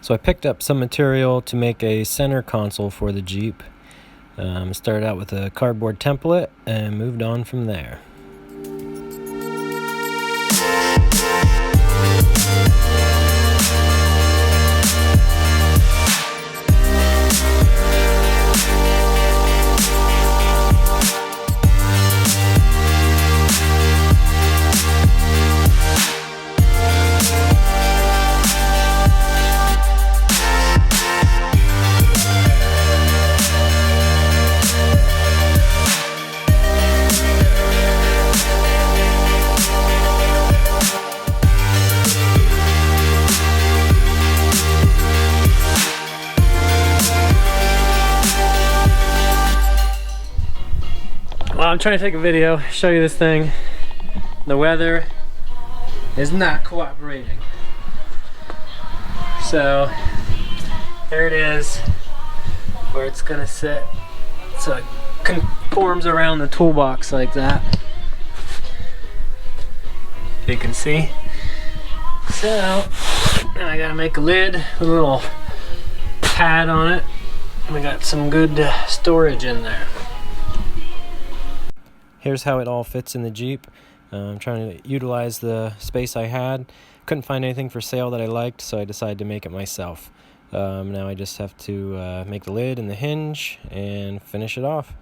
So I picked up some material to make a center console for the Jeep. Started out with a cardboard template and moved on from there. Well, I'm trying to take a video, show you this thing. The weather is not cooperating. So here it is, where it's gonna sit. So it conforms around the toolbox like that. You can see. So now I gotta make a lid with a little pad on it. We got some good storage in there. Here's how it all fits in the Jeep. I'm trying to utilize the space I had. Couldn't find anything for sale that I liked, so I decided to make it myself. Now I just have to make the lid and the hinge and finish it off.